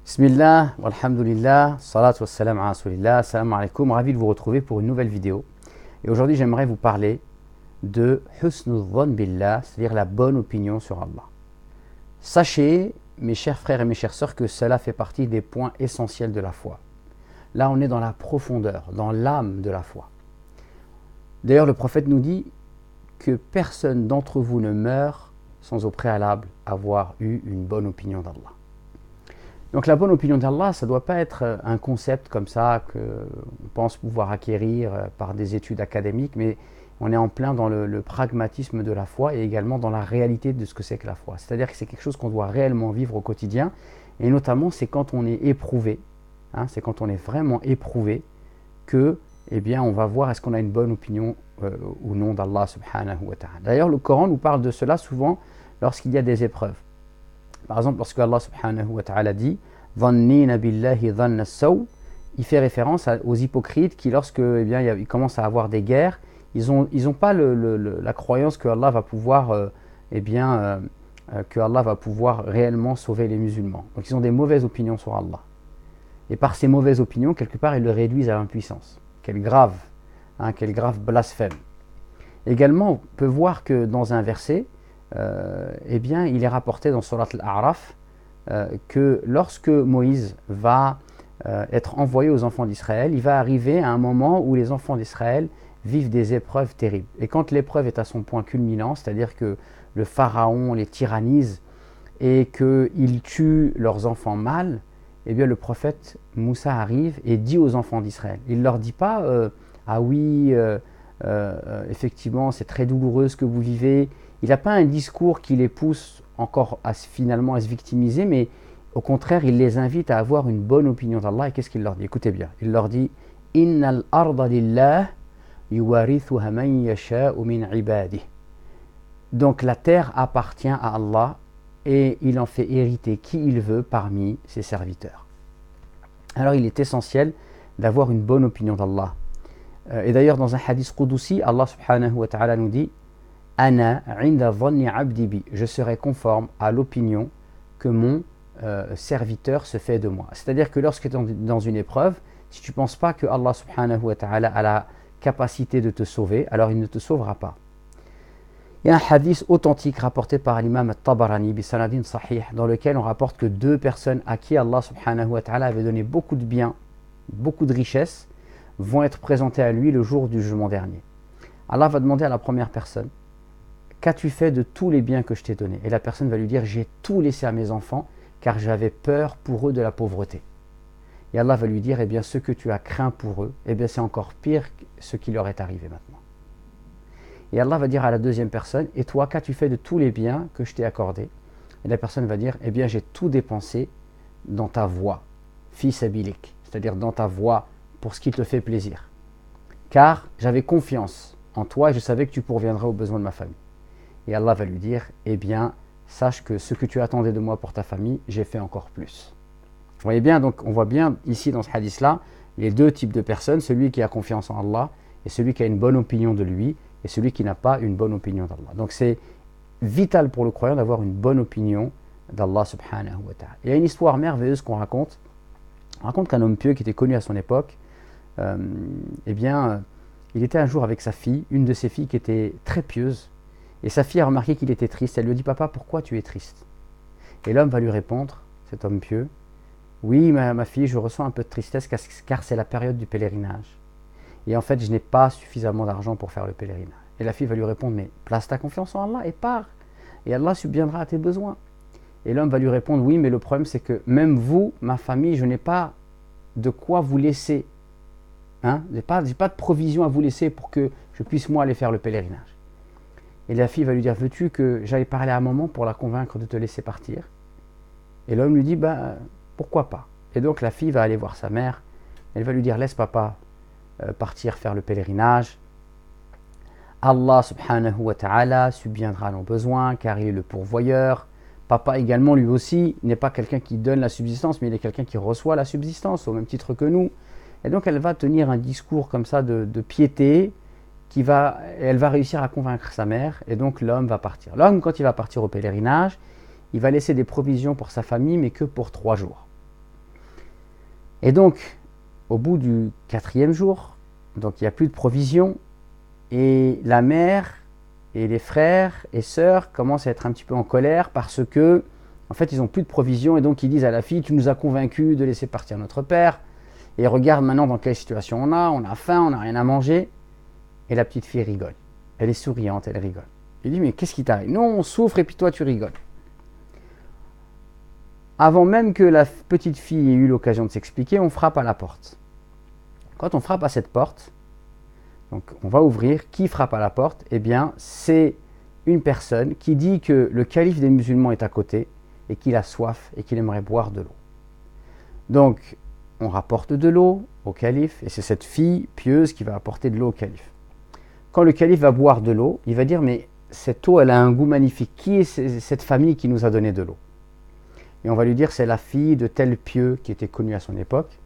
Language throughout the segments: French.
Bismillah, walhamdulillah, salatu wassalam ala rasulillah, assalamu alaikum, ravi de vous retrouver pour une nouvelle vidéo. Et aujourd'hui j'aimerais vous parler de husnul dhann billah, c'est-à-dire la bonne opinion sur Allah. Sachez, mes chers frères et mes chères sœurs, que cela fait partie des points essentiels de la foi. Là on est dans la profondeur, dans l'âme de la foi. D'ailleurs le prophète nous dit que personne d'entre vous ne meurt sans au préalable avoir eu une bonne opinion d'Allah. Donc la bonne opinion d'Allah, ça ne doit pas être un concept comme ça qu'on pense pouvoir acquérir par des études académiques, mais on est en plein dans le pragmatisme de la foi et également dans la réalité de ce que c'est que la foi. C'est-à-dire que c'est quelque chose qu'on doit réellement vivre au quotidien, et notamment c'est quand on est éprouvé, c'est quand on est vraiment éprouvé que, on va voir est-ce qu'on a une bonne opinion ou non d'Allah subhanahu wa ta'ala. D'ailleurs le Coran nous parle de cela souvent lorsqu'il y a des épreuves. Par exemple, lorsque Allah subhanahu wa ta'ala dit « Dhannina billahi dhanna saw », il fait référence aux hypocrites qui, lorsque ils commencent à avoir des guerres, ils ont pas la croyance que Allah va pouvoir, que Allah va pouvoir réellement sauver les musulmans. Donc ils ont des mauvaises opinions sur Allah. Et par ces mauvaises opinions, quelque part, ils le réduisent à l'impuissance. Quel grave blasphème. Également, on peut voir que dans un verset, il est rapporté dans Surat Al-A'raf que lorsque Moïse va être envoyé aux enfants d'Israël, il va arriver à un moment où les enfants d'Israël vivent des épreuves terribles. Et quand l'épreuve est à son point culminant, c'est-à-dire que le pharaon les tyrannise et qu'ils tuent leurs enfants mâles, le prophète Moussa arrive et dit aux enfants d'Israël. Il ne leur dit pas ah oui, effectivement c'est très douloureux ce que vous vivez. Il n'a pas un discours qui les pousse encore finalement à se victimiser, mais au contraire, il les invite à avoir une bonne opinion d'Allah. Et qu'est-ce qu'il leur dit? Écoutez bien, il leur dit « Innal arda lillah yuwarithuha man yasha'u min ibadih » Donc la terre appartient à Allah et il en fait hériter qui il veut parmi ses serviteurs. Alors il est essentiel d'avoir une bonne opinion d'Allah. Et d'ailleurs dans un hadith Qudusi, Allah subhanahu wa ta'ala nous dit Ana inda dhanni abdi bi, je serai conforme à l'opinion que mon serviteur se fait de moi. C'est-à-dire que lorsque tu es dans une épreuve, si tu ne penses pas que Allah subhanahu wa ta'ala a la capacité de te sauver, alors il ne te sauvera pas. Il y a un hadith authentique rapporté par l'imam al-Tabarani bi sanadin sahih, dans lequel on rapporte que deux personnes à qui Allah subhanahu wa ta'ala avait donné beaucoup de biens, beaucoup de richesses, vont être présentées à lui le jour du jugement dernier. Allah va demander à la première personne: qu'as-tu fait de tous les biens que je t'ai donnés? Et la personne va lui dire: j'ai tout laissé à mes enfants car j'avais peur pour eux de la pauvreté. Et Allah va lui dire: ce que tu as craint pour eux, c'est encore pire que ce qui leur est arrivé maintenant. Et Allah va dire à la deuxième personne: et toi, qu'as-tu fait de tous les biens que je t'ai accordés? Et la personne va dire: j'ai tout dépensé dans ta voie, fi sabilik, c'est-à-dire dans ta voie pour ce qui te fait plaisir. Car j'avais confiance en toi et je savais que tu pourviendrais aux besoins de ma famille. Et Allah va lui dire: sache que ce que tu attendais de moi pour ta famille, j'ai fait encore plus. Vous voyez bien, donc on voit bien ici dans ce hadith-là, les deux types de personnes, celui qui a confiance en Allah et celui qui a une bonne opinion de lui et celui qui n'a pas une bonne opinion d'Allah. Donc c'est vital pour le croyant d'avoir une bonne opinion d'Allah subhanahu wa ta'ala. Il y a une histoire merveilleuse qu'on raconte. On raconte qu'un homme pieux qui était connu à son époque, il était un jour avec sa fille, une de ses filles qui était très pieuse. Et sa fille a remarqué qu'il était triste. Elle lui dit: papa, pourquoi tu es triste? Et l'homme va lui répondre, cet homme pieux: oui, ma fille, je ressens un peu de tristesse car c'est la période du pèlerinage. Et en fait, je n'ai pas suffisamment d'argent pour faire le pèlerinage. Et la fille va lui répondre: mais place ta confiance en Allah et pars. Et Allah subviendra à tes besoins. Et l'homme va lui répondre: oui, mais le problème c'est que même vous, ma famille, je n'ai pas de quoi vous laisser. Je n'ai pas de provision à vous laisser pour que je puisse moi aller faire le pèlerinage. Et la fille va lui dire: veux-tu que j'aille parler à maman pour la convaincre de te laisser partir? Et l'homme lui dit: pourquoi pas? Et donc la fille va aller voir sa mère. Elle va lui dire: laisse papa partir faire le pèlerinage. Allah subhanahu wa ta'ala subviendra à nos besoins car il est le pourvoyeur. Papa également, lui aussi, n'est pas quelqu'un qui donne la subsistance, mais il est quelqu'un qui reçoit la subsistance au même titre que nous. Et donc elle va tenir un discours comme ça de piété, elle va réussir à convaincre sa mère, et donc l'homme va partir. L'homme, quand il va partir au pèlerinage, il va laisser des provisions pour sa famille, mais que pour 3 jours. Et donc, au bout du 4e jour, donc il n'y a plus de provisions, et la mère et les frères et sœurs commencent à être un petit peu en colère parce que, en fait, ils n'ont plus de provisions, et donc ils disent à la fille, tu nous as convaincus de laisser partir notre père, et regarde maintenant dans quelle situation on a faim, on n'a rien à manger. Et la petite fille rigole. Elle est souriante, elle rigole. Il dit, mais qu'est-ce qui t'arrive? Non, on souffre et puis toi tu rigoles. Avant même que la petite fille ait eu l'occasion de s'expliquer, on frappe à la porte. Quand on frappe à cette porte, donc on va ouvrir. Qui frappe à la porte? Eh bien, c'est une personne qui dit que le calife des musulmans est à côté et qu'il a soif et qu'il aimerait boire de l'eau. Donc, on rapporte de l'eau au calife et c'est cette fille pieuse qui va apporter de l'eau au calife. Quand le calife va boire de l'eau, il va dire, mais cette eau, elle a un goût magnifique. Qui est cette famille qui nous a donné de l'eau? Et on va lui dire, c'est la fille de tel pieux qui était connu à son époque.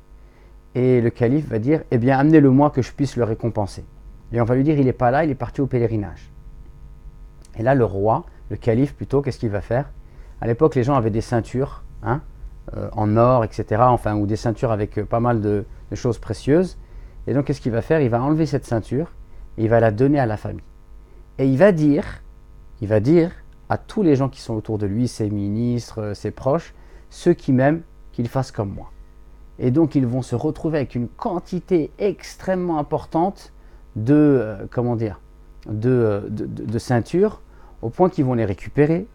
Et le calife va dire, eh bien, amenez-le-moi que je puisse le récompenser. Et on va lui dire, il n'est pas là, il est parti au pèlerinage. Et là, le roi, le calife plutôt, qu'est-ce qu'il va faire? À l'époque, les gens avaient des ceintures, en or, etc., enfin, ou des ceintures avec pas mal de choses précieuses. Et donc, qu'est-ce qu'il va faire? Il va enlever cette ceinture et il va la donner à la famille. Et il va dire à tous les gens qui sont autour de lui, ses ministres, ses proches, ceux qui m'aiment, qu'ils fassent comme moi. Et donc, ils vont se retrouver avec une quantité extrêmement importante de ceintures, au point qu'ils vont les récupérer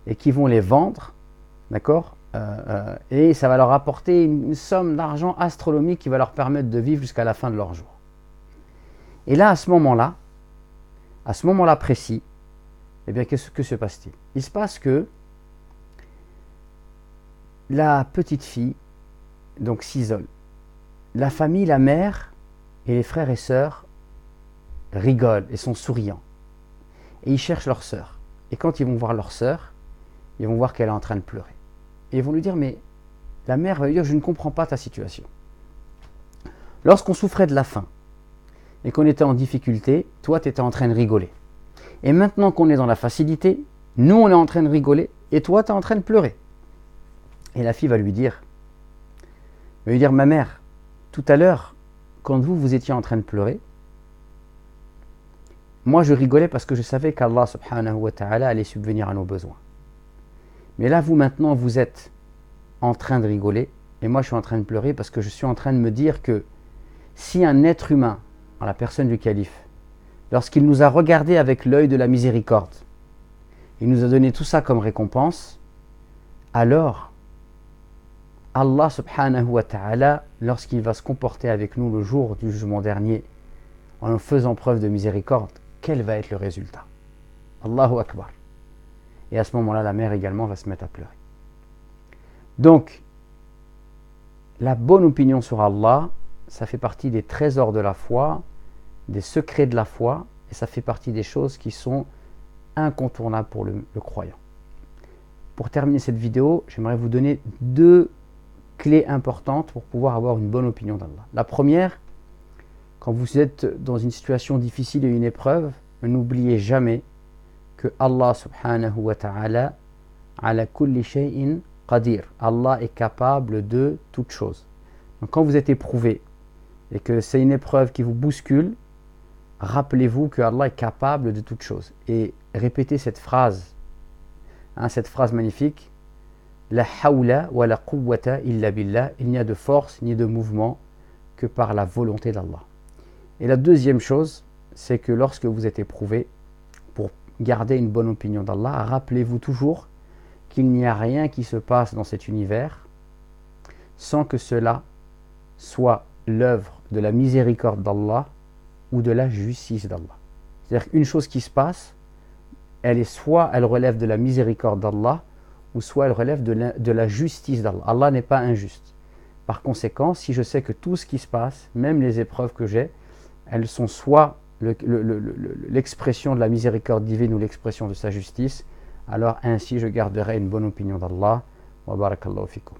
et qu'ils vont les vendre, d'accord, et ça va leur apporter une somme d'argent astronomique qui va leur permettre de vivre jusqu'à la fin de leur jour. Et là, à ce moment-là précis, eh bien, que se passe-t-il? Il se passe que la petite fille donc s'isole. La famille, la mère et les frères et sœurs rigolent et sont souriants. Et ils cherchent leur sœur. Et quand ils vont voir leur sœur, ils vont voir qu'elle est en train de pleurer. Et ils vont lui dire, mais la mère va lui dire, je ne comprends pas ta situation. Lorsqu'on souffrait de la faim et qu'on était en difficulté, toi tu étais en train de rigoler. Et maintenant qu'on est dans la facilité, nous on est en train de rigoler et toi tu es en train de pleurer. Et la fille va lui dire, ma mère, tout à l'heure, quand vous étiez en train de pleurer, moi je rigolais parce que je savais qu'Allah subhanahu wa ta'ala allait subvenir à nos besoins. Mais là, vous maintenant, vous êtes en train de rigoler, et moi je suis en train de pleurer parce que je suis en train de me dire que si un être humain, en la personne du calife, lorsqu'il nous a regardés avec l'œil de la miséricorde, il nous a donné tout ça comme récompense, alors Allah subhanahu wa ta'ala, lorsqu'il va se comporter avec nous le jour du jugement dernier, en faisant preuve de miséricorde, quel va être le résultat? Allahu Akbar. Et à ce moment-là, la mère également va se mettre à pleurer. Donc, la bonne opinion sur Allah, ça fait partie des trésors de la foi, des secrets de la foi, et ça fait partie des choses qui sont incontournables pour le croyant. Pour terminer cette vidéo, j'aimerais vous donner 2 clés importantes pour pouvoir avoir une bonne opinion d'Allah. La première, quand vous êtes dans une situation difficile et une épreuve, n'oubliez jamais que Allah subhanahu wa ta'ala ala kulli shay'in qadir. Allah est capable de toutes choses. Donc quand vous êtes éprouvé et que c'est une épreuve qui vous bouscule, rappelez-vous que Allah est capable de toutes choses. Et répétez cette phrase magnifique, la hawla wa la quwwata illa billah, il n'y a de force ni de mouvement que par la volonté d'Allah. Et la deuxième chose, c'est que lorsque vous êtes éprouvé, pour garder une bonne opinion d'Allah, rappelez-vous toujours qu'il n'y a rien qui se passe dans cet univers sans que cela soit l'œuvre de la miséricorde d'Allah ou de la justice d'Allah. C'est-à-dire qu'une chose qui se passe, elle relève de la miséricorde d'Allah, ou soit elle relève de la justice d'Allah. Allah n'est pas injuste. Par conséquent, si je sais que tout ce qui se passe, même les épreuves que j'ai, elles sont soit l'expression de la miséricorde divine ou l'expression de sa justice, alors ainsi je garderai une bonne opinion d'Allah. Wa barakallahu fikum.